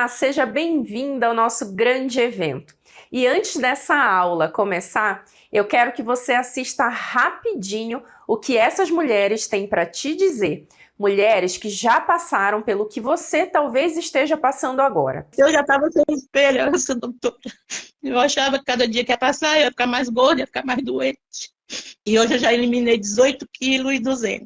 Olá, seja bem-vinda ao nosso grande evento. E antes dessa aula começar, eu quero que você assista rapidinho o que essas mulheres têm para te dizer. Mulheres que já passaram pelo que você talvez esteja passando agora. Eu já estava sem esperança, doutora. Eu achava que cada dia que ia passar, eu ia ficar mais gorda, ia ficar mais doente. E hoje eu já eliminei 18,2 kg.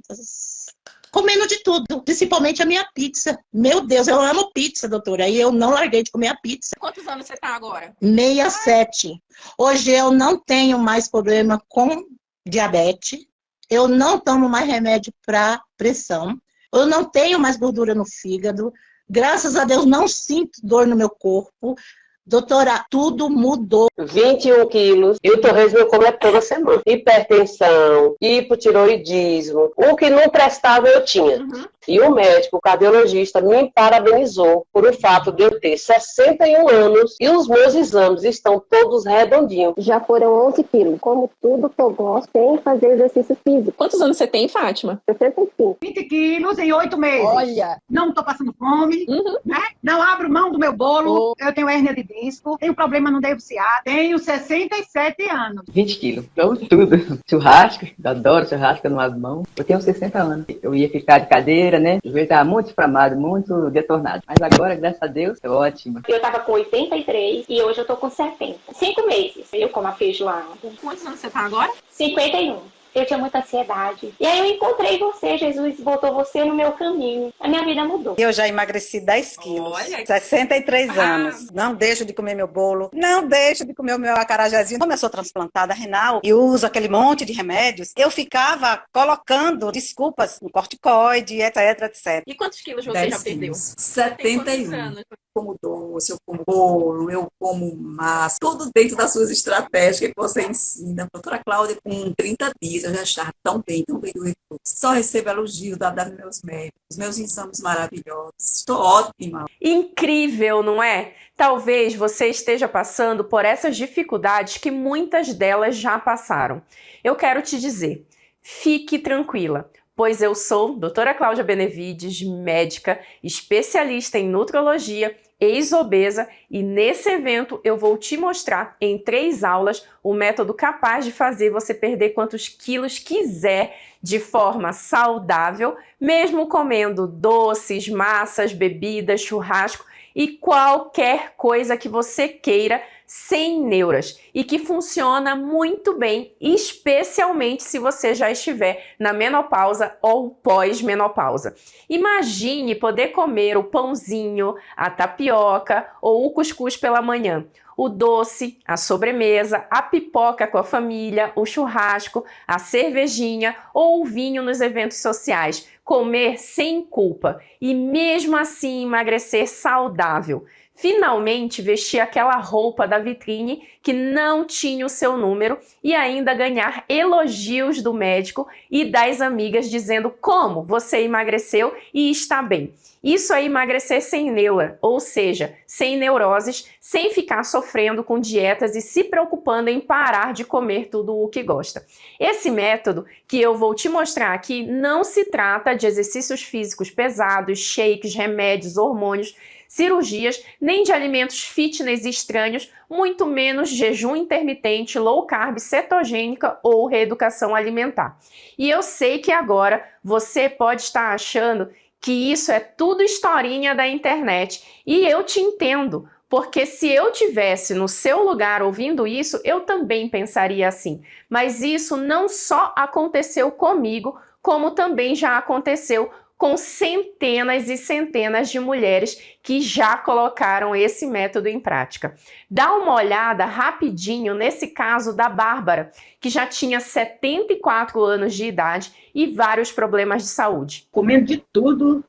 Comendo de tudo, principalmente a minha pizza. Meu Deus, eu amo pizza, doutora. E eu não larguei de comer a pizza. Quantos anos você está agora? 67. Hoje eu não tenho mais problema com diabetes. Eu não tomo mais remédio para pressão. Eu não tenho mais gordura no fígado. Graças a Deus, não sinto dor no meu corpo. Doutora, tudo mudou. 21 quilos e o torresmo eu como toda semana. Hipertensão, hipotiroidismo. O que não prestava eu tinha. E o médico, o cardiologista, me parabenizou por o fato de eu ter 61 anos e os meus exames estão todos redondinhos. Já foram 11 quilos. Como tudo que eu gosto, sem fazer exercício físico. Quantos anos você tem, Fátima? 65. 20 quilos em 8 meses. Olha! Não estou passando fome, né? Não abro mão do meu bolo. Eu tenho hérnia de disco, tenho problema no nervo ciático, tenho 67 anos. 20 quilos, então tudo. Churrasco, eu adoro churrasco, eu não abro mão. Eu tenho 60 anos. Eu ia ficar de cadeira, né? O joelho estava muito inflamado, muito detornado. Mas agora, graças a Deus, é ótimo. Eu tava com 83 e hoje eu tô com 70. 5 meses eu como a feijoada. Quantos anos você está agora? 51. Eu tinha muita ansiedade. E aí eu encontrei você, Jesus botou você no meu caminho. A minha vida mudou. Eu já emagreci 10 quilos. Olha. 63 anos. Não deixo de comer meu bolo. Não deixo de comer o meu acarajézinho. Como eu sou transplantada renal e uso aquele monte de remédios, eu ficava colocando desculpas no corticoide, etc, etc. E quantos quilos você já perdeu? 71. Como doce, eu como bolo, eu como massa, tudo dentro das suas estratégias que você ensina. Doutora Cláudia, com 30 dias, eu já estava tão bem do recurso. Só recebo elogio dos meus médicos, meus exames maravilhosos. Estou ótima. Incrível, não é? Talvez você esteja passando por essas dificuldades que muitas delas já passaram. Eu quero te dizer, fique tranquila, pois eu sou doutora Cláudia Benevides, médica, especialista em nutrologia, ex-obesa, e nesse evento eu vou te mostrar em 3 aulas o método capaz de fazer você perder quantos quilos quiser de forma saudável, mesmo comendo doces, massas, bebidas, churrasco e qualquer coisa que você queira, sem neuras, e que funciona muito bem, especialmente se você já estiver na menopausa ou pós-menopausa. Imagine poder comer o pãozinho, a tapioca ou o cuscuz pela manhã, o doce, a sobremesa, a pipoca com a família, o churrasco, a cervejinha ou o vinho nos eventos sociais, comer sem culpa e mesmo assim emagrecer saudável. Finalmente vestir aquela roupa da vitrine que não tinha o seu número e ainda ganhar elogios do médico e das amigas dizendo como você emagreceu e está bem. Isso é emagrecer sem neura, ou seja, sem neuroses, sem ficar sofrendo com dietas e se preocupando em parar de comer tudo o que gosta. Esse método que eu vou te mostrar aqui não se trata de exercícios físicos pesados, shakes, remédios, hormônios, cirurgias, nem de alimentos fitness estranhos, muito menos jejum intermitente, low carb, cetogênica ou reeducação alimentar. E eu sei que agora você pode estar achando que isso é tudo historinha da internet, e eu te entendo, porque se eu tivesse no seu lugar ouvindo isso, eu também pensaria assim. Mas isso não só aconteceu comigo, como também já aconteceu com centenas e centenas de mulheres que já colocaram esse método em prática. Dá uma olhada rapidinho nesse caso da Bárbara, que já tinha 74 anos de idade e vários problemas de saúde. Comendo de tudo,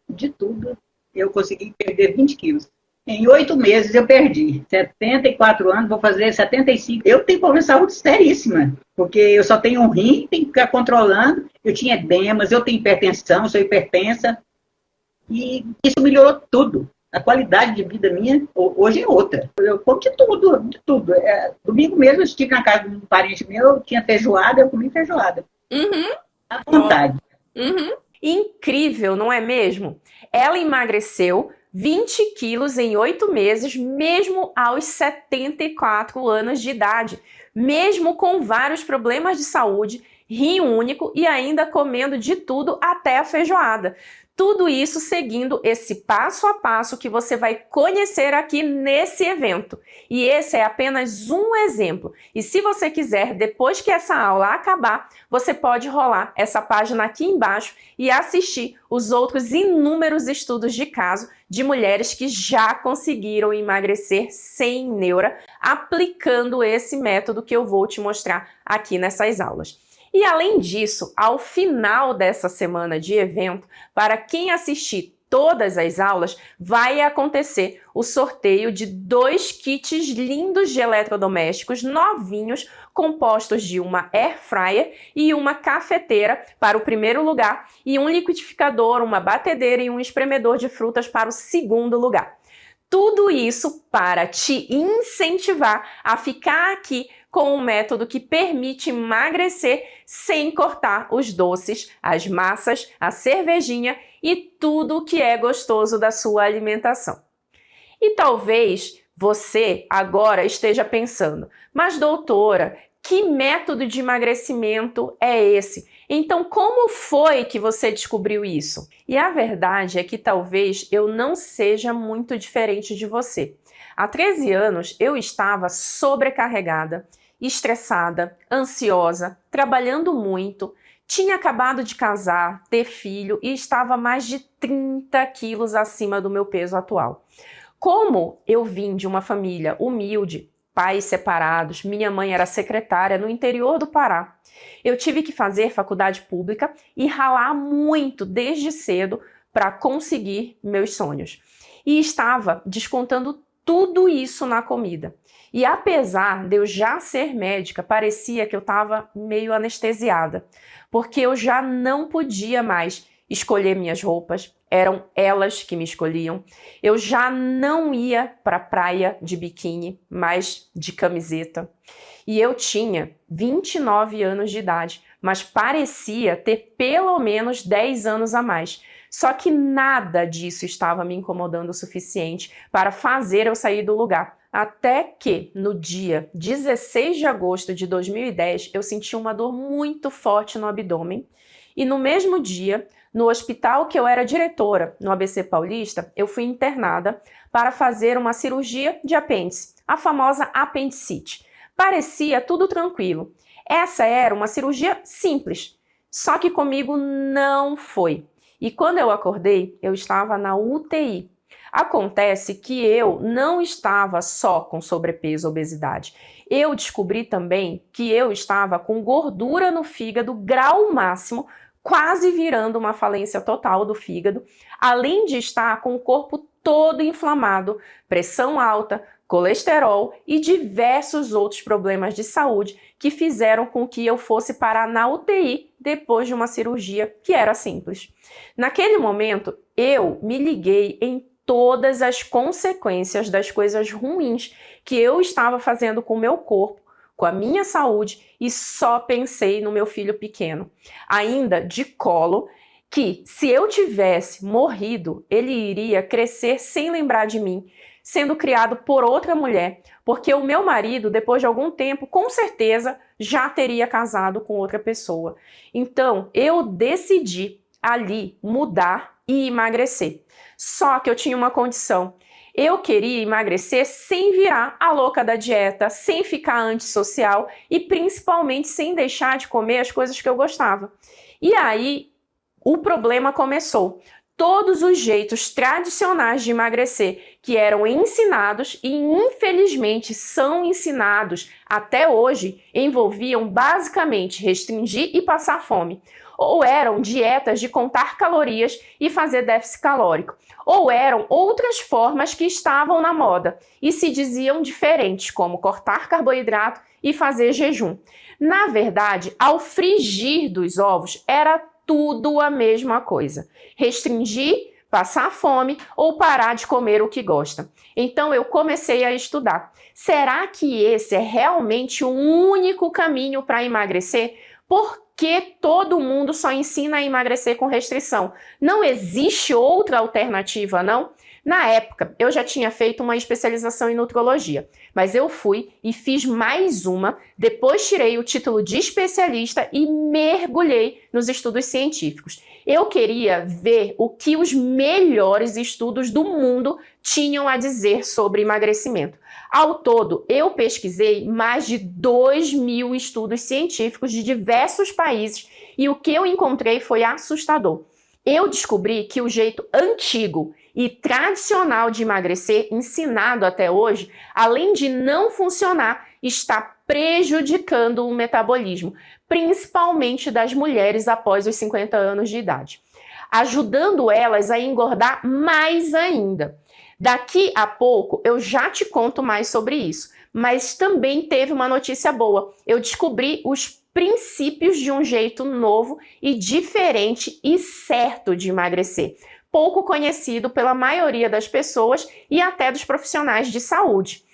eu consegui perder 20 quilos. Em 8 meses eu perdi 74 anos, vou fazer 75. Eu tenho problema de saúde seríssima, porque eu só tenho um rim, tenho que ficar controlando. Eu tinha edemas, eu tenho hipertensão, sou hipertensa. E isso melhorou tudo. A qualidade de vida minha hoje é outra. Eu como de tudo. Domingo mesmo eu estive na casa de um parente meu, tinha feijoada, eu comi feijoada. À vontade. Incrível, não é mesmo? Ela emagreceu, 20 quilos em 8 meses, mesmo aos 74 anos de idade, mesmo com vários problemas de saúde, rim único e ainda comendo de tudo até a feijoada. Tudo isso seguindo esse passo a passo que você vai conhecer aqui nesse evento. E esse é apenas um exemplo. E se você quiser, depois que essa aula acabar, você pode rolar essa página aqui embaixo e assistir os outros inúmeros estudos de caso de mulheres que já conseguiram emagrecer sem neura, aplicando esse método que eu vou te mostrar aqui nessas aulas. E além disso, ao final dessa semana de evento, para quem assistir todas as aulas, vai acontecer o sorteio de 2 kits lindos de eletrodomésticos novinhos, compostos de uma air fryer e uma cafeteira para o primeiro lugar e um liquidificador, uma batedeira e um espremedor de frutas para o segundo lugar. Tudo isso para te incentivar a ficar aqui com um método que permite emagrecer sem cortar os doces, as massas, a cervejinha e tudo que é gostoso da sua alimentação. E talvez você agora esteja pensando, mas doutora, que método de emagrecimento é esse? Então, como foi que você descobriu isso? E a verdade é que talvez eu não seja muito diferente de você. Há 13 anos eu estava sobrecarregada, estressada, ansiosa, trabalhando muito, tinha acabado de casar, ter filho e estava mais de 30 quilos acima do meu peso atual. Como eu vim de uma família humilde, pais separados, minha mãe era secretária no interior do Pará, eu tive que fazer faculdade pública e ralar muito desde cedo para conseguir meus sonhos. E estava descontando tudo isso na comida. E apesar de eu já ser médica, parecia que eu estava meio anestesiada, porque eu já não podia mais escolher minhas roupas, eram elas que me escolhiam. Eu já não ia para a praia de biquíni, mas de camiseta. E eu tinha 29 anos de idade, mas parecia ter pelo menos 10 anos a mais. Só que nada disso estava me incomodando o suficiente para fazer eu sair do lugar. Até que, no dia 16 de agosto de 2010, eu senti uma dor muito forte no abdômen. E no mesmo dia, no hospital que eu era diretora, no ABC Paulista, eu fui internada para fazer uma cirurgia de apêndice, a famosa apendicite. Parecia tudo tranquilo. Essa era uma cirurgia simples, só que comigo não foi. E quando eu acordei, eu estava na UTI. Acontece que eu não estava só com sobrepeso e obesidade. Eu descobri também que eu estava com gordura no fígado, grau máximo, quase virando uma falência total do fígado, além de estar com o corpo todo inflamado, pressão alta, colesterol e diversos outros problemas de saúde que fizeram com que eu fosse parar na UTI depois de uma cirurgia que era simples. Naquele momento, eu me liguei em todas as consequências das coisas ruins que eu estava fazendo com o meu corpo, com a minha saúde, e só pensei no meu filho pequeno, ainda de colo, que se eu tivesse morrido, ele iria crescer sem lembrar de mim, sendo criado por outra mulher, porque o meu marido, depois de algum tempo, com certeza, já teria casado com outra pessoa. Então, eu decidi ali mudar e emagrecer. Só que eu tinha uma condição. Eu queria emagrecer sem virar a louca da dieta, sem ficar antissocial e principalmente sem deixar de comer as coisas que eu gostava. E aí o problema começou. Todos os jeitos tradicionais de emagrecer que eram ensinados e infelizmente são ensinados até hoje envolviam basicamente restringir e passar fome. Ou eram dietas de contar calorias e fazer déficit calórico, ou eram outras formas que estavam na moda e se diziam diferentes, como cortar carboidrato e fazer jejum. Na verdade, ao frigir dos ovos, era tudo a mesma coisa. Restringir, passar fome ou parar de comer o que gosta. Então eu comecei a estudar. Será que esse é realmente o único caminho para emagrecer? Porque todo mundo só ensina a emagrecer com restrição. Não existe outra alternativa, não? Na época, eu já tinha feito uma especialização em nutrologia, mas eu fui e fiz mais uma, depois tirei o título de especialista e mergulhei nos estudos científicos. Eu queria ver o que os melhores estudos do mundo tinham a dizer sobre emagrecimento. Ao todo, eu pesquisei mais de 2.000 estudos científicos de diversos países e o que eu encontrei foi assustador. Eu descobri que o jeito antigo e tradicional de emagrecer, ensinado até hoje, além de não funcionar, está prejudicando o metabolismo, principalmente das mulheres após os 50 anos de idade, ajudando elas a engordar mais ainda. Daqui a pouco eu já te conto mais sobre isso, mas também teve uma notícia boa. Eu descobri os princípios de um jeito novo e diferente e certo de emagrecer, pouco conhecido pela maioria das pessoas e até dos profissionais de saúde.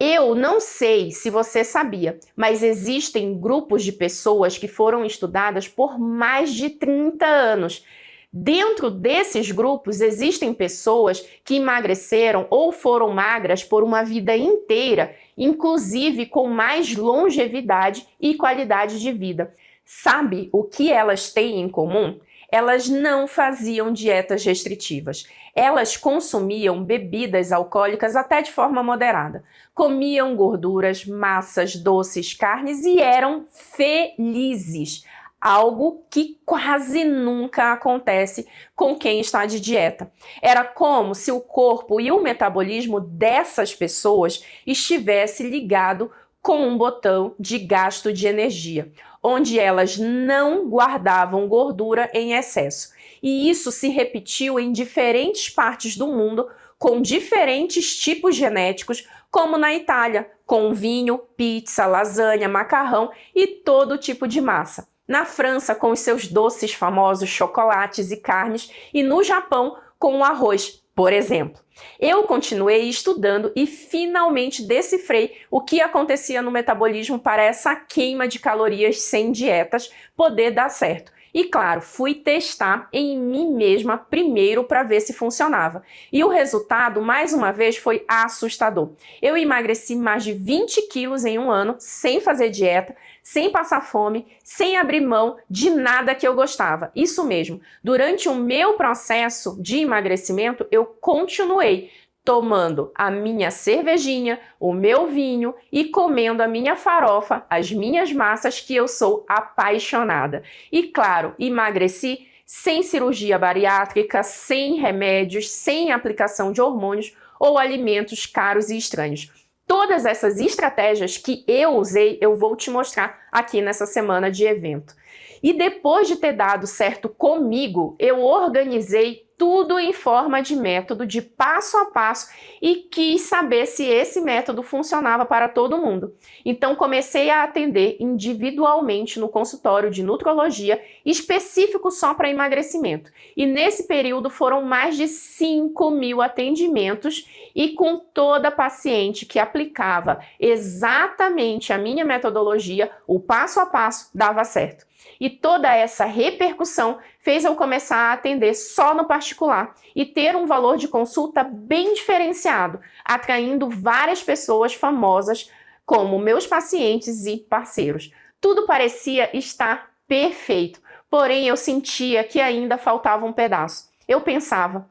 Eu não sei se você sabia, mas existem grupos de pessoas que foram estudadas por mais de 30 anos. Dentro desses grupos existem pessoas que emagreceram ou foram magras por uma vida inteira, inclusive com mais longevidade e qualidade de vida. Sabe o que elas têm em comum? Elas não faziam dietas restritivas. Elas consumiam bebidas alcoólicas até de forma moderada. Comiam gorduras, massas, doces, carnes e eram felizes. Algo que quase nunca acontece com quem está de dieta. Era como se o corpo e o metabolismo dessas pessoas estivesse ligado com um botão de gasto de energia, onde elas não guardavam gordura em excesso. E isso se repetiu em diferentes partes do mundo, com diferentes tipos genéticos, como na Itália, com vinho, pizza, lasanha, macarrão e todo tipo de massa. Na França, com os seus doces famosos, chocolates e carnes, e no Japão, com o arroz, por exemplo. Eu continuei estudando e finalmente decifrei o que acontecia no metabolismo para essa queima de calorias sem dietas poder dar certo. E claro, fui testar em mim mesma primeiro para ver se funcionava. E o resultado, mais uma vez, foi assustador. Eu emagreci mais de 20 quilos em um ano, sem fazer dieta, sem passar fome, sem abrir mão de nada que eu gostava. Isso mesmo, durante o meu processo de emagrecimento, eu continuei tomando a minha cervejinha, o meu vinho e comendo a minha farofa, as minhas massas que eu sou apaixonada. E claro, emagreci sem cirurgia bariátrica, sem remédios, sem aplicação de hormônios ou alimentos caros e estranhos. Todas essas estratégias que eu usei, eu vou te mostrar aqui nessa semana de evento. E depois de ter dado certo comigo, eu organizei tudo em forma de método, de passo a passo, e quis saber se esse método funcionava para todo mundo. Então comecei a atender individualmente no consultório de nutrologia, específico só para emagrecimento. E nesse período foram mais de 5.000 atendimentos, e com toda paciente que aplicava exatamente a minha metodologia, o passo a passo dava certo. E toda essa repercussão fez eu começar a atender só no particular e ter um valor de consulta bem diferenciado, atraindo várias pessoas famosas como meus pacientes e parceiros. Tudo parecia estar perfeito, porém eu sentia que ainda faltava um pedaço. Eu pensava,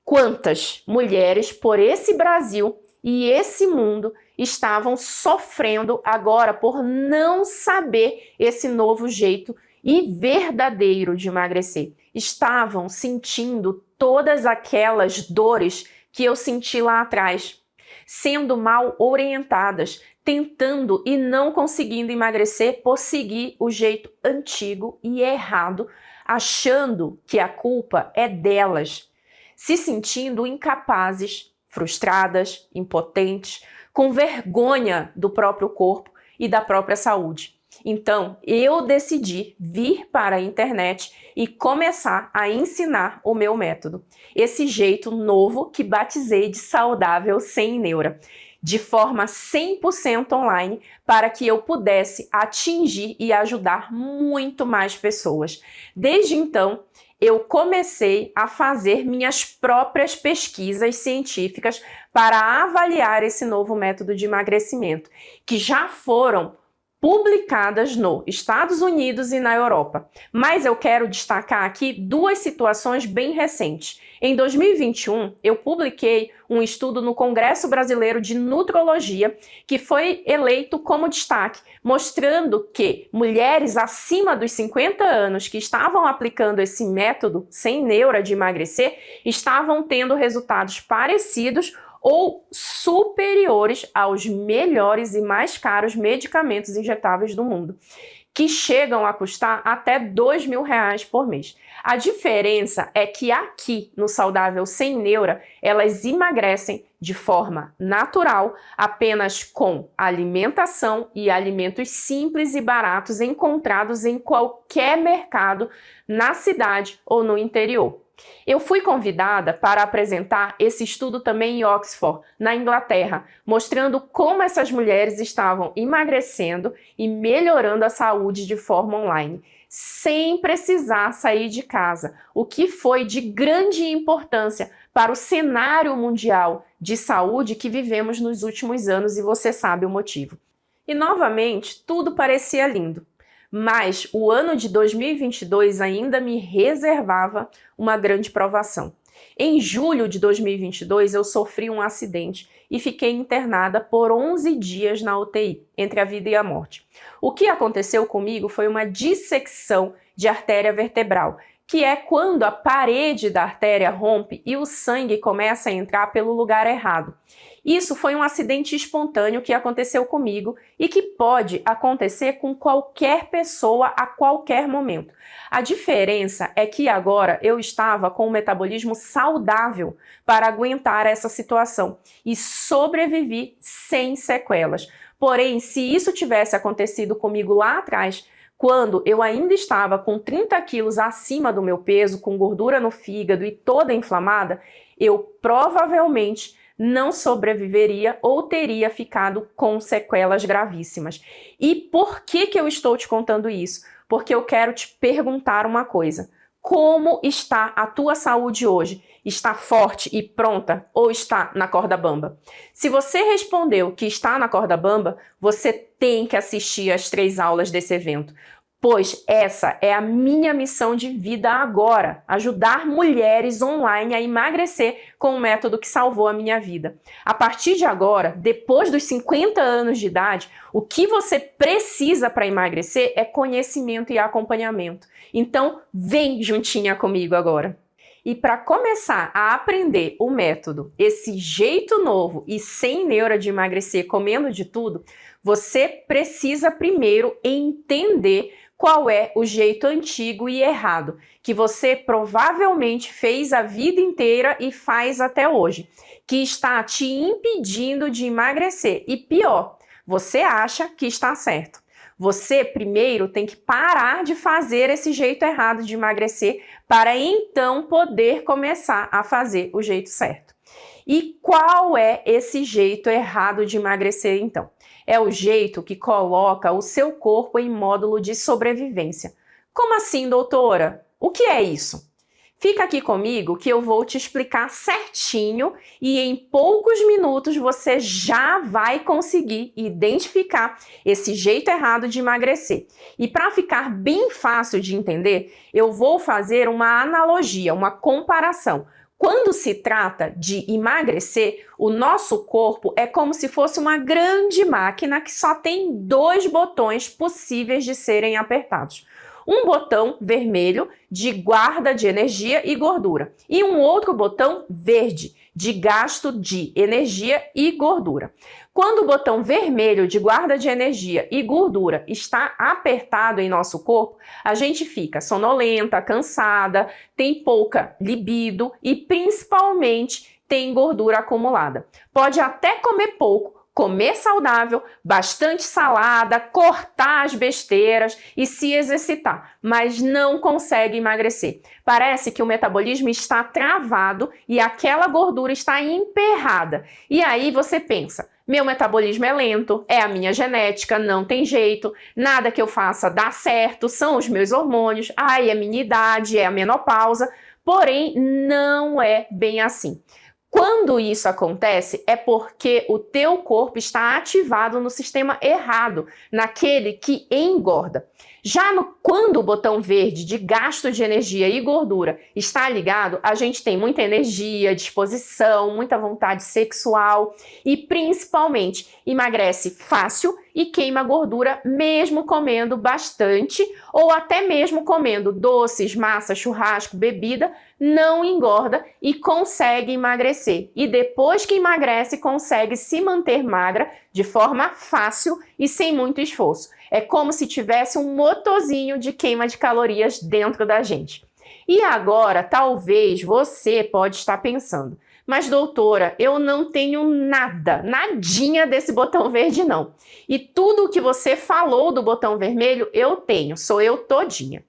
quantas mulheres por esse Brasil e esse mundo estavam sofrendo agora por não saber esse novo jeito e verdadeiro de emagrecer. Estavam sentindo todas aquelas dores que eu senti lá atrás, sendo mal orientadas, tentando e não conseguindo emagrecer por seguir o jeito antigo e errado, achando que a culpa é delas, se sentindo incapazes, frustradas, impotentes, com vergonha do próprio corpo e da própria saúde. Então, eu decidi vir para a internet e começar a ensinar o meu método. Esse jeito novo que batizei de saudável sem neura, de forma 100% online, para que eu pudesse atingir e ajudar muito mais pessoas. Desde então, eu comecei a fazer minhas próprias pesquisas científicas para avaliar esse novo método de emagrecimento, que já foram publicadas nos Estados Unidos e na Europa. Mas eu quero destacar aqui duas situações bem recentes. Em 2021, eu publiquei um estudo no Congresso Brasileiro de Nutrologia, que foi eleito como destaque, mostrando que mulheres acima dos 50 anos que estavam aplicando esse método sem neura de emagrecer, estavam tendo resultados parecidos ou superiores aos melhores e mais caros medicamentos injetáveis do mundo, que chegam a custar até R$2.000 por mês. A diferença é que aqui, no Saudável Sem Neura, elas emagrecem de forma natural, apenas com alimentação e alimentos simples e baratos encontrados em qualquer mercado, na cidade ou no interior. Eu fui convidada para apresentar esse estudo também em Oxford, na Inglaterra, mostrando como essas mulheres estavam emagrecendo e melhorando a saúde de forma online, sem precisar sair de casa, o que foi de grande importância para o cenário mundial de saúde que vivemos nos últimos anos, e você sabe o motivo. E novamente, tudo parecia lindo. Mas o ano de 2022 ainda me reservava uma grande provação. Em julho de 2022, eu sofri um acidente e fiquei internada por 11 dias na UTI, entre a vida e a morte. O que aconteceu comigo foi uma dissecção de artéria vertebral, que é quando a parede da artéria rompe e o sangue começa a entrar pelo lugar errado. Isso foi um acidente espontâneo que aconteceu comigo e que pode acontecer com qualquer pessoa a qualquer momento. A diferença é que agora eu estava com um metabolismo saudável para aguentar essa situação e sobrevivi sem sequelas. Porém, se isso tivesse acontecido comigo lá atrás, quando eu ainda estava com 30 quilos acima do meu peso, com gordura no fígado e toda inflamada, eu provavelmente não sobreviveria ou teria ficado com sequelas gravíssimas. E por que eu estou te contando isso? Porque eu quero te perguntar uma coisa. Como está a tua saúde hoje? Está forte e pronta ou está na corda bamba? Se você respondeu que está na corda bamba, você tem que assistir às 3 aulas desse evento. Pois essa é a minha missão de vida agora, ajudar mulheres online a emagrecer com o método que salvou a minha vida. A partir de agora, depois dos 50 anos de idade, o que você precisa para emagrecer é conhecimento e acompanhamento. Então, vem juntinha comigo agora. E para começar a aprender o método, esse jeito novo e sem neura de emagrecer comendo de tudo, você precisa primeiro entender qual é o jeito antigo e errado, que você provavelmente fez a vida inteira e faz até hoje, que está te impedindo de emagrecer. E pior, você acha que está certo. Você primeiro tem que parar de fazer esse jeito errado de emagrecer para então poder começar a fazer o jeito certo. E qual é esse jeito errado de emagrecer então? É o jeito que coloca o seu corpo em módulo de sobrevivência. Como assim, doutora? O que é isso? Fica aqui comigo que eu vou te explicar certinho e em poucos minutos você já vai conseguir identificar esse jeito errado de emagrecer. E para ficar bem fácil de entender, eu vou fazer uma analogia, uma comparação. Quando se trata de emagrecer, o nosso corpo é como se fosse uma grande máquina que só tem 2 botões possíveis de serem apertados. Um botão vermelho de guarda de energia e gordura e um outro botão verde de gasto de energia e gordura. Quando o botão vermelho de guarda de energia e gordura está apertado em nosso corpo, a gente fica sonolenta, cansada, tem pouca libido e principalmente tem gordura acumulada. Pode até comer pouco, comer saudável, bastante salada, cortar as besteiras e se exercitar, mas não consegue emagrecer. Parece que o metabolismo está travado e aquela gordura está emperrada. E aí você pensa, meu metabolismo é lento, é a minha genética, não tem jeito, nada que eu faça dá certo, são os meus hormônios, ai, é a minha idade, é a menopausa. Porém, não é bem assim. Quando isso acontece, é porque o teu corpo está ativado no sistema errado, naquele que engorda. Quando o botão verde de gasto de energia e gordura está ligado, a gente tem muita energia, disposição, muita vontade sexual e, principalmente, emagrece fácil e queima gordura mesmo comendo bastante ou até mesmo comendo doces, massa, churrasco, bebida, não engorda e consegue emagrecer. E depois que emagrece, consegue se manter magra de forma fácil e sem muito esforço. É como se tivesse um motorzinho de queima de calorias dentro da gente. E agora, talvez você pode estar pensando, mas doutora, eu não tenho nadinha desse botão verde não. E tudo o que você falou do botão vermelho, eu tenho, sou eu todinha.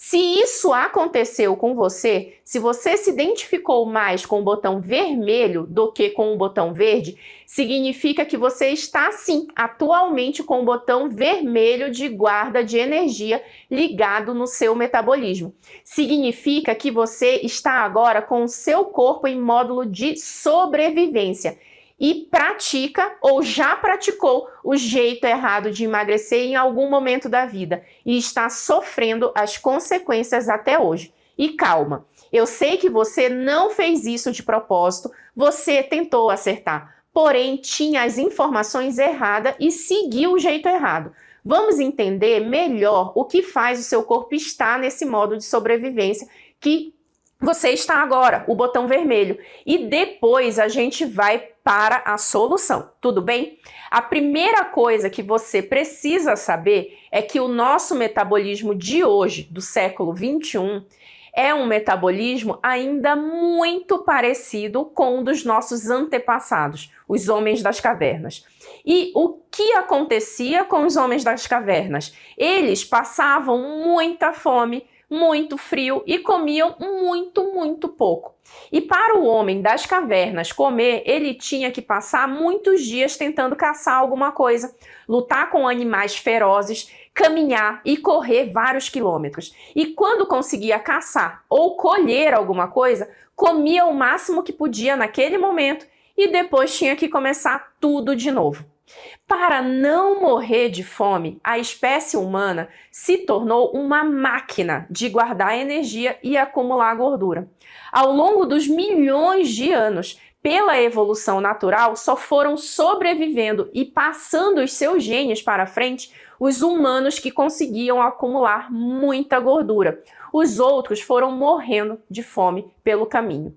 Se isso aconteceu com você, se você se identificou mais com o botão vermelho do que com o botão verde, significa que você está, sim, atualmente com o botão vermelho de guarda de energia ligado no seu metabolismo. Significa que você está agora com o seu corpo em módulo de sobrevivência e pratica ou já praticou o jeito errado de emagrecer em algum momento da vida e está sofrendo as consequências até hoje. E calma, eu sei que você não fez isso de propósito, você tentou acertar, porém tinha as informações erradas e seguiu o jeito errado. Vamos entender melhor o que faz o seu corpo estar nesse modo de sobrevivência que você está agora, o botão vermelho. E depois a gente vai para a solução, tudo bem? A primeira coisa que você precisa saber é que o nosso metabolismo de hoje, do século 21, é um metabolismo ainda muito parecido com o dos nossos antepassados, os homens das cavernas. E o que acontecia com os homens das cavernas? Eles passavam muita fome, muito frio e comiam muito pouco. E para o homem das cavernas comer, ele tinha que passar muitos dias tentando caçar alguma coisa, lutar com animais ferozes, caminhar e correr vários quilômetros. E quando conseguia caçar ou colher alguma coisa, comia o máximo que podia naquele momento e depois tinha que começar tudo de novo. Para não morrer de fome, a espécie humana se tornou uma máquina de guardar energia e acumular gordura. Ao longo dos milhões de anos, pela evolução natural, só foram sobrevivendo e passando os seus genes para frente os humanos que conseguiam acumular muita gordura. Os outros foram morrendo de fome pelo caminho.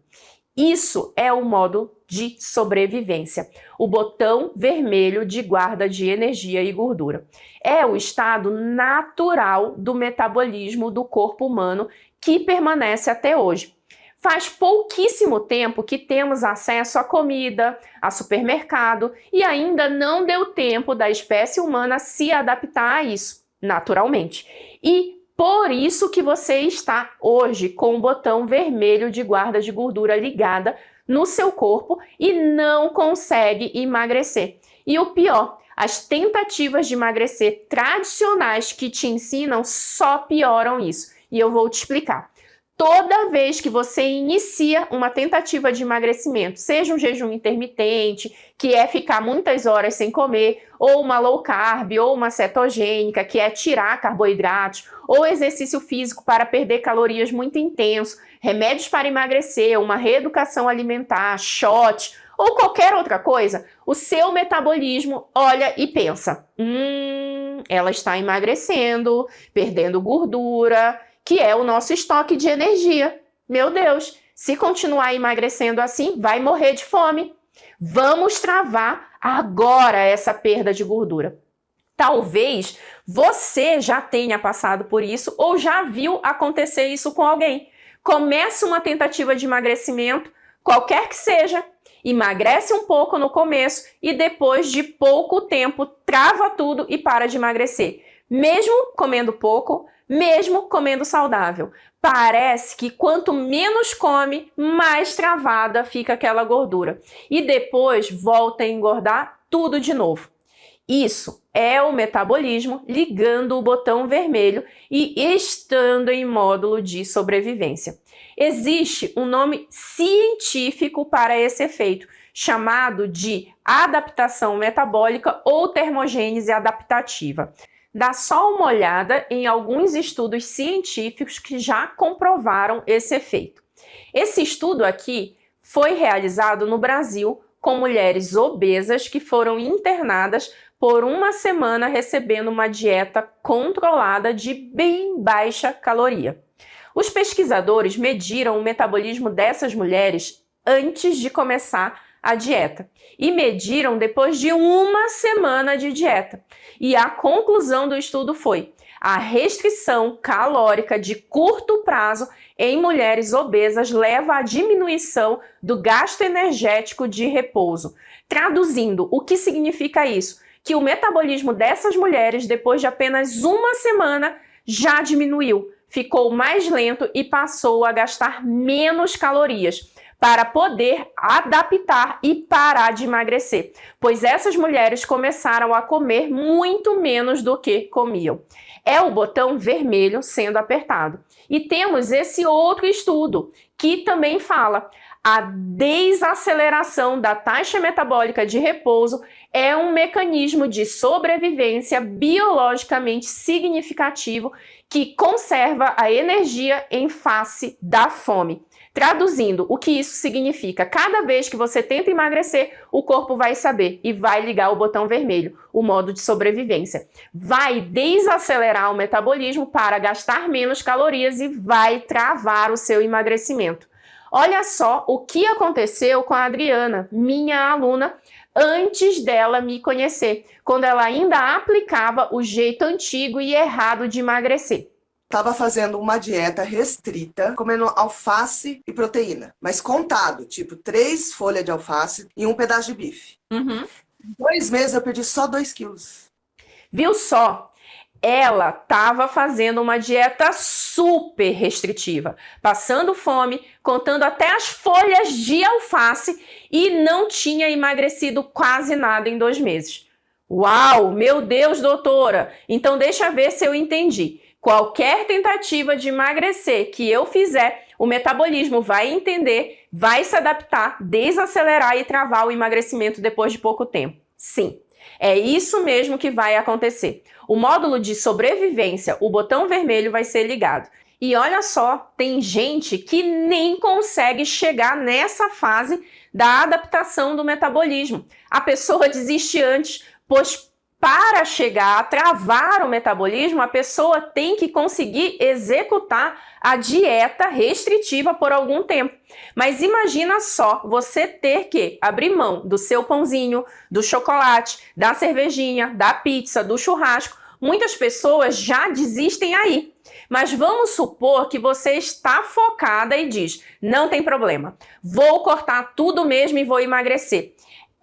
Isso é o modo de sobrevivência, o botão vermelho de guarda de energia e gordura. É o estado natural do metabolismo do corpo humano que permanece até hoje. Faz pouquíssimo tempo que temos acesso à comida, a supermercado e ainda não deu tempo da espécie humana se adaptar a isso, naturalmente. E por isso que você está hoje com o botão vermelho de guarda de gordura ligada no seu corpo e não consegue emagrecer. E o pior, as tentativas de emagrecer tradicionais que te ensinam só pioram isso. E eu vou te explicar. Toda vez que você inicia uma tentativa de emagrecimento, seja um jejum intermitente, que é ficar muitas horas sem comer, ou uma low carb, ou uma cetogênica, que é tirar carboidratos, ou exercício físico para perder calorias muito intenso, remédios para emagrecer, uma reeducação alimentar, shot, ou qualquer outra coisa, o seu metabolismo olha e pensa, ela está emagrecendo, perdendo gordura, que é o nosso estoque de energia. Meu Deus, se continuar emagrecendo assim, vai morrer de fome. Vamos travar agora essa perda de gordura. Talvez você já tenha passado por isso ou já viu acontecer isso com alguém. Começa uma tentativa de emagrecimento, qualquer que seja, Emagrece um pouco no começo e depois de pouco tempo trava tudo e para de emagrecer. Mesmo comendo pouco, mesmo comendo saudável. Parece que quanto menos come, mais travada fica aquela gordura. E depois volta a engordar tudo de novo. Isso é o metabolismo ligando o botão vermelho e estando em módulo de sobrevivência. Existe um nome científico para esse efeito, chamado de adaptação metabólica ou termogênese adaptativa. Dá só uma olhada em alguns estudos científicos que já comprovaram esse efeito. Esse estudo aqui foi realizado no Brasil com mulheres obesas que foram internadas por uma semana recebendo uma dieta controlada de bem baixa caloria. Os pesquisadores mediram o metabolismo dessas mulheres antes de começar a dieta e mediram depois de uma semana de dieta. E a conclusão do estudo foi: a restrição calórica de curto prazo em mulheres obesas leva à diminuição do gasto energético de repouso. Traduzindo, o que significa isso? Que o metabolismo dessas mulheres, depois de apenas uma semana, já diminuiu, ficou mais lento e passou a gastar menos calorias para poder adaptar e parar de emagrecer, pois essas mulheres começaram a comer muito menos do que comiam. É o botão vermelho sendo apertado. E temos esse outro estudo que também fala: a desaceleração da taxa metabólica de repouso é um mecanismo de sobrevivência biologicamente significativo que conserva a energia em face da fome. Traduzindo, o que isso significa? Cada vez que você tenta emagrecer, o corpo vai saber e vai ligar o botão vermelho, o modo de sobrevivência. Vai desacelerar o metabolismo para gastar menos calorias e vai travar o seu emagrecimento. Olha só o que aconteceu com a Adriana, minha aluna, antes dela me conhecer, quando ela ainda aplicava o jeito antigo e errado de emagrecer. Estava fazendo uma dieta restrita, comendo alface e proteína, mas contado, tipo 3 folhas de alface e um pedaço de bife. Em 2 meses eu perdi só 2 quilos. Viu só? Ela estava fazendo uma dieta super restritiva, passando fome, contando até as folhas de alface e não tinha emagrecido quase nada em 2 meses. Uau, meu Deus, doutora! Então deixa ver se eu entendi. Qualquer tentativa de emagrecer que eu fizer, o metabolismo vai entender, vai se adaptar, desacelerar e travar o emagrecimento depois de pouco tempo. Sim, é isso mesmo que vai acontecer. O módulo de sobrevivência, o botão vermelho, vai ser ligado. E olha só, tem gente que nem consegue chegar nessa fase da adaptação do metabolismo. A pessoa desiste antes, pois para chegar a travar o metabolismo, a pessoa tem que conseguir executar a dieta restritiva por algum tempo. Mas imagina só você ter que abrir mão do seu pãozinho, do chocolate, da cervejinha, da pizza, do churrasco. Muitas pessoas já desistem aí. Mas vamos supor que você está focada e diz: não tem problema, vou cortar tudo mesmo e vou emagrecer.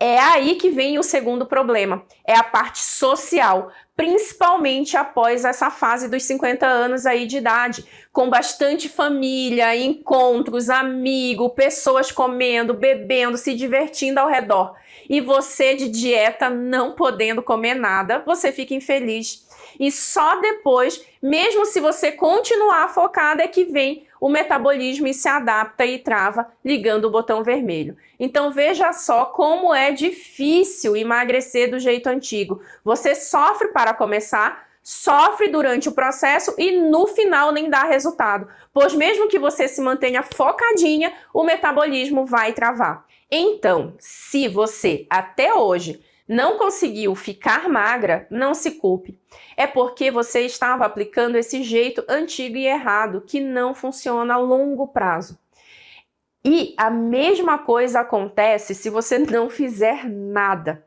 É aí que vem o segundo problema, é a parte social, principalmente após essa fase dos 50 anos aí de idade, com bastante família, encontros, amigos, pessoas comendo, bebendo, se divertindo ao redor. E você de dieta, não podendo comer nada, você fica infeliz. E só depois, mesmo se você continuar focada, é que vem o metabolismo e se adapta e trava, ligando o botão vermelho. Então veja só como é difícil emagrecer do jeito antigo. Você sofre para começar, sofre durante o processo e no final nem dá resultado. Pois mesmo que você se mantenha focadinha, o metabolismo vai travar. Então, se você até hoje não conseguiu ficar magra, não se culpe. É porque você estava aplicando esse jeito antigo e errado, que não funciona a longo prazo. E a mesma coisa acontece se você não fizer nada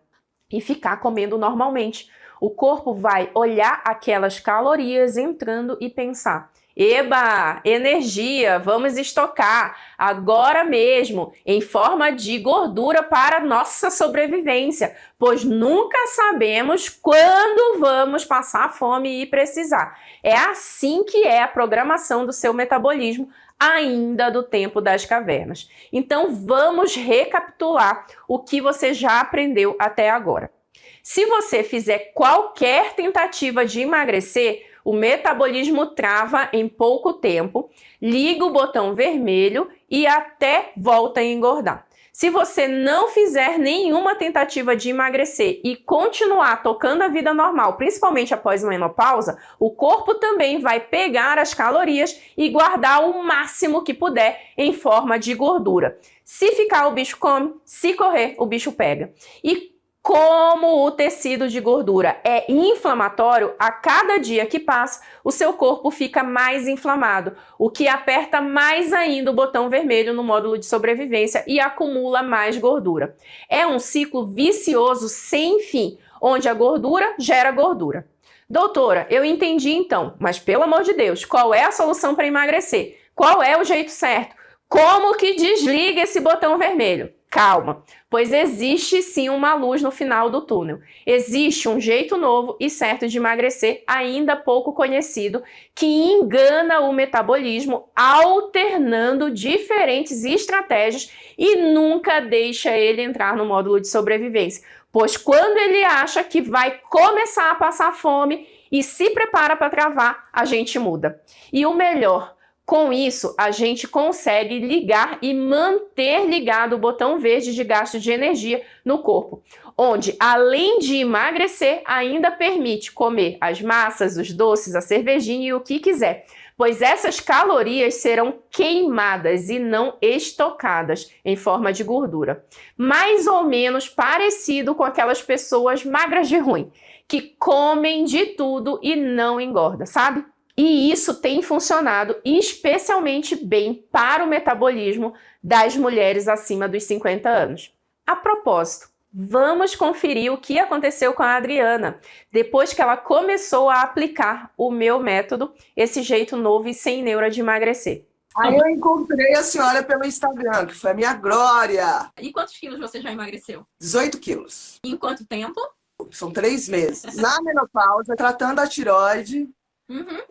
e ficar comendo normalmente. O corpo vai olhar aquelas calorias entrando e pensar: Eba, energia, vamos estocar agora mesmo em forma de gordura para nossa sobrevivência, pois nunca sabemos quando vamos passar fome e precisar. É assim que é a programação do seu metabolismo, ainda do tempo das cavernas. Então vamos recapitular o que você já aprendeu até agora. Se você fizer qualquer tentativa de emagrecer, o metabolismo trava em pouco tempo, liga o botão vermelho e até volta a engordar. Se você não fizer nenhuma tentativa de emagrecer e continuar tocando a vida normal, principalmente após a menopausa, o corpo também vai pegar as calorias e guardar o máximo que puder em forma de gordura. Se ficar, o bicho come, se correr, o bicho pega. E como o tecido de gordura é inflamatório, a cada dia que passa, o seu corpo fica mais inflamado, o que aperta mais ainda o botão vermelho no módulo de sobrevivência e acumula mais gordura. É um ciclo vicioso sem fim, onde a gordura gera gordura. Doutora, eu entendi então, mas pelo amor de Deus, qual é a solução para emagrecer? Qual é o jeito certo? Como que desliga esse botão vermelho? Calma, pois existe sim uma luz no final do túnel. Existe um jeito novo e certo de emagrecer, ainda pouco conhecido, que engana o metabolismo, alternando diferentes estratégias e nunca deixa ele entrar no módulo de sobrevivência. Pois quando ele acha que vai começar a passar fome e se prepara para travar, a gente muda. E o melhor, com isso, a gente consegue ligar e manter ligado o botão verde de gasto de energia no corpo, onde, além de emagrecer, ainda permite comer as massas, os doces, a cervejinha e o que quiser, pois essas calorias serão queimadas e não estocadas em forma de gordura. Mais ou menos parecido com aquelas pessoas magras de ruim, que comem de tudo e não engordam, sabe? E isso tem funcionado especialmente bem para o metabolismo das mulheres acima dos 50 anos. A propósito, vamos conferir o que aconteceu com a Adriana, depois que ela começou a aplicar o meu método, esse jeito novo e sem neura de emagrecer. Aí eu encontrei a senhora pelo Instagram, que foi a minha glória. E quantos quilos você já emagreceu? 18 quilos. Em quanto tempo? São 3 meses. Na menopausa, tratando a tireoide.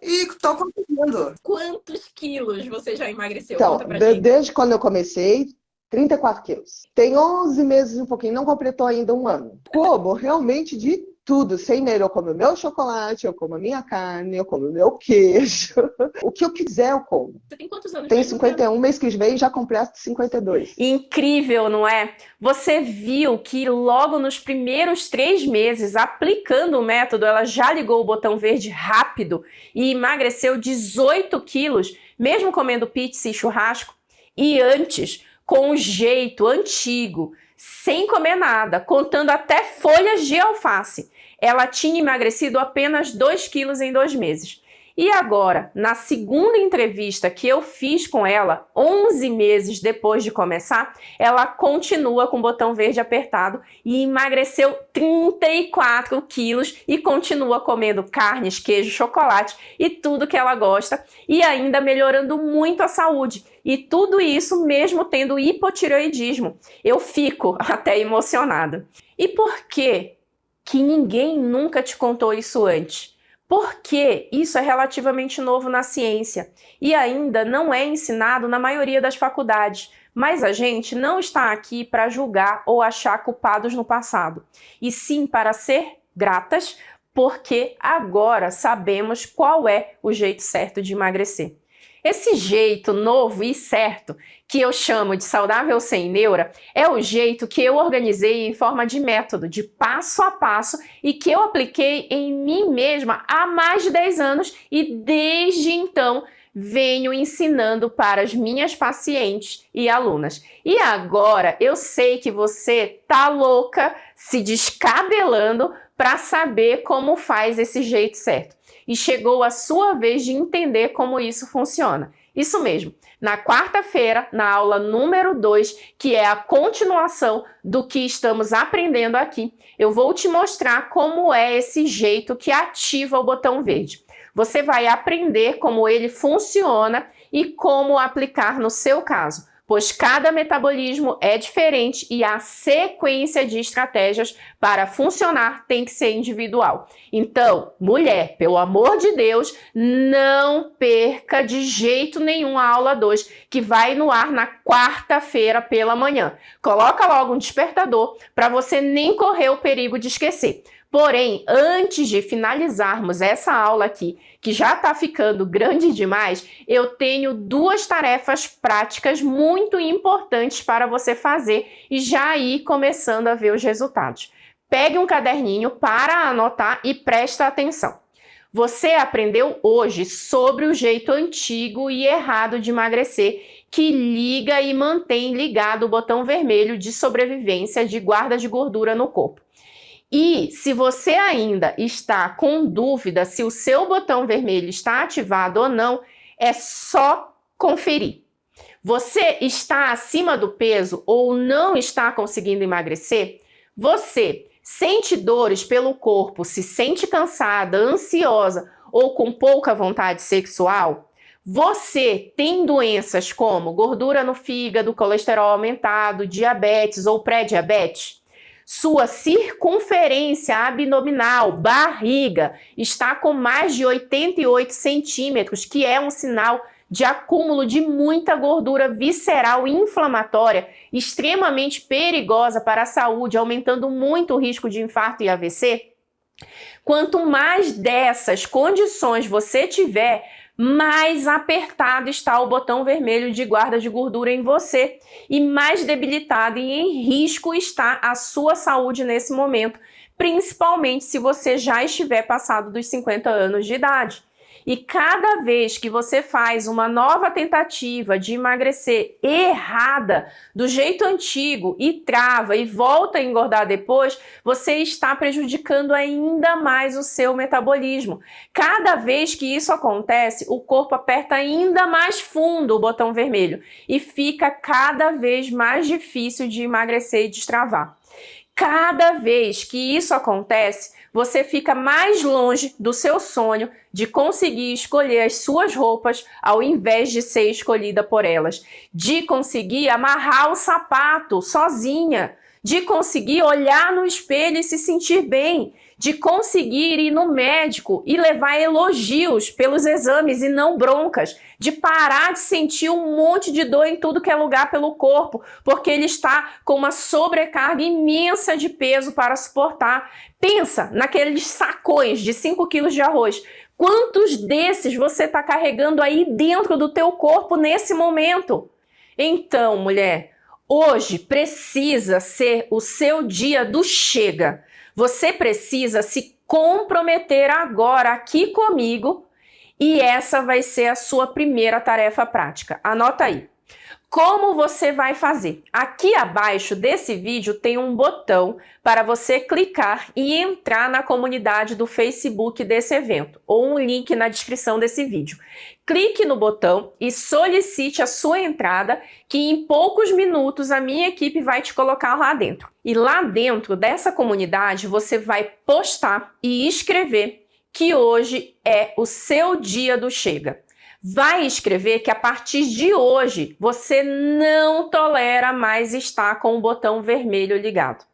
E tô conseguindo. Quantos quilos você já emagreceu? Então, Conta pra gente. desde quando eu comecei, 34 quilos. Tem 11 meses e um pouquinho, não completou ainda um ano. Como realmente de tudo. Sem nele, eu como o meu chocolate, eu como a minha carne, eu como o meu queijo. O que eu quiser, eu como. Você tem quantos anos? Tenho 51, mês que vem já completo 52. Incrível, não é? Você viu que logo nos primeiros 3 meses, aplicando o método, ela já ligou o botão verde rápido e emagreceu 18 quilos, mesmo comendo pizza e churrasco. E antes, com o jeito antigo, sem comer nada, contando até folhas de alface, ela tinha emagrecido apenas 2 quilos em 2 meses. E agora, na segunda entrevista que eu fiz com ela, 11 meses depois de começar, ela continua com o botão verde apertado e emagreceu 34 quilos e continua comendo carnes, queijo, chocolate e tudo que ela gosta e ainda melhorando muito a saúde. E tudo isso mesmo tendo hipotireoidismo. Eu fico até emocionada. E por que ninguém nunca te contou isso antes? Porque isso é relativamente novo na ciência e ainda não é ensinado na maioria das faculdades. Mas a gente não está aqui para julgar ou achar culpados no passado, e sim para ser gratas, porque agora sabemos qual é o jeito certo de emagrecer. Esse jeito novo e certo, que eu chamo de saudável sem neura, é o jeito que eu organizei em forma de método, de passo a passo, e que eu apliquei em mim mesma há mais de 10 anos e desde então venho ensinando para as minhas pacientes e alunas. E agora eu sei que você tá louca, se descabelando para saber como faz esse jeito certo. E chegou a sua vez de entender como isso funciona. Isso mesmo, na quarta-feira, na aula número 2, que é a continuação do que estamos aprendendo aqui, eu vou te mostrar como é esse jeito que ativa o botão verde. Você vai aprender como ele funciona e como aplicar no seu caso, pois cada metabolismo é diferente e a sequência de estratégias para funcionar tem que ser individual. Então, mulher, pelo amor de Deus, não perca de jeito nenhum a aula 2, que vai no ar na quarta-feira pela manhã. Coloca logo um despertador para você nem correr o perigo de esquecer. Porém, antes de finalizarmos essa aula aqui, que já está ficando grande demais, eu tenho 2 tarefas práticas muito importantes para você fazer e já ir começando a ver os resultados. Pegue um caderninho para anotar e presta atenção. Você aprendeu hoje sobre o jeito antigo e errado de emagrecer, que liga e mantém ligado o botão vermelho de sobrevivência de guarda de gordura no corpo. E se você ainda está com dúvida se o seu botão vermelho está ativado ou não, é só conferir. Você está acima do peso ou não está conseguindo emagrecer? Você sente dores pelo corpo, se sente cansada, ansiosa ou com pouca vontade sexual? Você tem doenças como gordura no fígado, colesterol aumentado, diabetes ou pré-diabetes? Sua circunferência abdominal, barriga, está com mais de 88 centímetros, que é um sinal de acúmulo de muita gordura visceral inflamatória, extremamente perigosa para a saúde, aumentando muito o risco de infarto e AVC? Quanto mais dessas condições você tiver, mais apertado está o botão vermelho de guarda de gordura em você e mais debilitado e em risco está a sua saúde nesse momento, principalmente se você já estiver passado dos 50 anos de idade. E cada vez que você faz uma nova tentativa de emagrecer errada, do jeito antigo, e trava e volta a engordar depois, você está prejudicando ainda mais o seu metabolismo. Cada vez que isso acontece, o corpo aperta ainda mais fundo o botão vermelho e fica cada vez mais difícil de emagrecer e destravar. Cada vez que isso acontece, você fica mais longe do seu sonho de conseguir escolher as suas roupas ao invés de ser escolhida por elas, de conseguir amarrar o sapato sozinha, de conseguir olhar no espelho e se sentir bem, de conseguir ir no médico e levar elogios pelos exames e não broncas, de parar de sentir um monte de dor em tudo que é lugar pelo corpo, porque ele está com uma sobrecarga imensa de peso para suportar. Pensa naqueles sacões de 5 quilos de arroz. Quantos desses você está carregando aí dentro do teu corpo nesse momento? Então, mulher, hoje precisa ser o seu dia do chega. Você precisa se comprometer agora aqui comigo e essa vai ser a sua primeira tarefa prática. Anota aí. Como você vai fazer? Aqui abaixo desse vídeo tem um botão para você clicar e entrar na comunidade do Facebook desse evento, ou um link na descrição desse vídeo. Clique no botão e solicite a sua entrada, que em poucos minutos a minha equipe vai te colocar lá dentro. E lá dentro dessa comunidade você vai postar e escrever que hoje é o seu dia do chega. Vai escrever que a partir de hoje você não tolera mais estar com o botão vermelho ligado.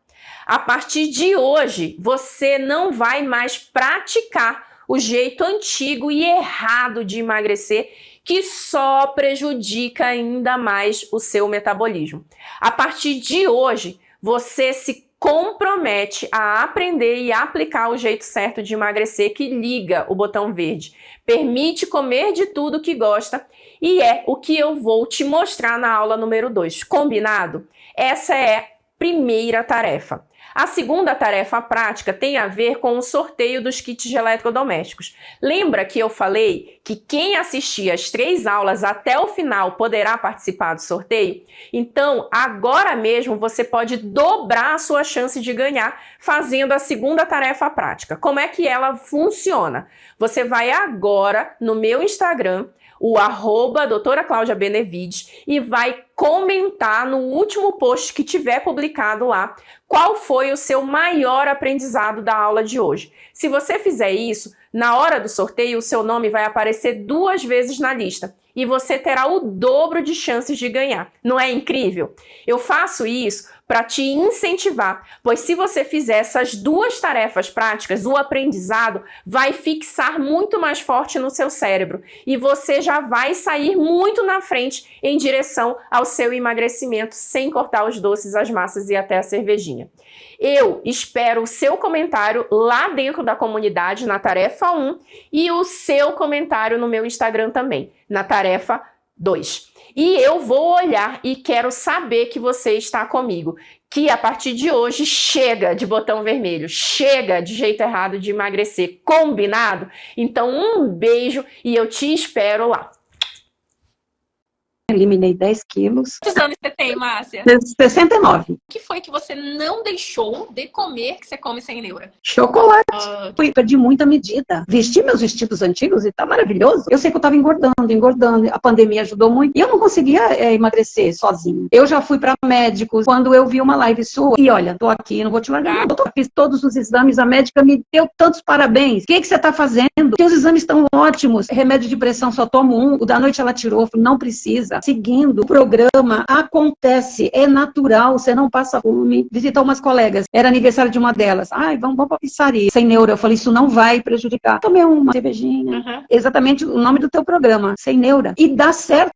A partir de hoje você não vai mais praticar o jeito antigo e errado de emagrecer, que só prejudica ainda mais o seu metabolismo. A partir de hoje você se compromete a aprender e aplicar o jeito certo de emagrecer, que liga o botão verde, permite comer de tudo que gosta, e é o que eu vou te mostrar na aula número 2. Combinado? Essa é a primeira tarefa. A segunda tarefa prática tem a ver com o sorteio dos kits de eletrodomésticos. Lembra que eu falei que quem assistir as 3 aulas até o final poderá participar do sorteio? Então, agora mesmo você pode dobrar a sua chance de ganhar fazendo a segunda tarefa prática. Como é que ela funciona? Você vai agora no meu Instagram, o @doutora Cláudia Benevides e vai comentar no último post que tiver publicado lá qual foi o seu maior aprendizado da aula de hoje. Se você fizer isso, na hora do sorteio o seu nome vai aparecer 2 vezes na lista e você terá o dobro de chances de ganhar. Não é incrível? Eu faço isso para te incentivar, pois se você fizer essas 2 tarefas práticas, o aprendizado vai fixar muito mais forte no seu cérebro e você já vai sair muito na frente em direção ao seu emagrecimento sem cortar os doces, as massas e até a cervejinha. Eu espero o seu comentário lá dentro da comunidade, na tarefa 1, e o seu comentário no meu Instagram também, na tarefa 2. E eu vou olhar e quero saber que você está comigo, que a partir de hoje chega de botão vermelho, chega de jeito errado de emagrecer, combinado? Então um beijo e eu te espero lá. Eliminei 10 quilos. Quantos anos você tem, Márcia? 69. O que foi que você não deixou de comer que você come sem neura? Chocolate. Perdi muita medida. Vesti meus vestidos antigos e tá maravilhoso. Eu sei que eu tava engordando. A pandemia ajudou muito. E eu não conseguia emagrecer sozinha. Eu já fui pra médicos quando eu vi uma live sua. E olha, tô aqui, não vou te largar. Eu fiz todos os exames, a médica me deu tantos parabéns. O que você tá fazendo? Seus exames estão ótimos. Remédio de pressão só tomo 1. O da noite ela tirou. Eu falei, não precisa. Seguindo o programa, acontece, é natural, você não passa fome. Visitar umas colegas, era aniversário de uma delas. Ai, vamos pra pizzaria. Sem neura, eu falei, isso não vai prejudicar. Tomei uma cervejinha. Exatamente o nome do teu programa, sem neura. E dá certo.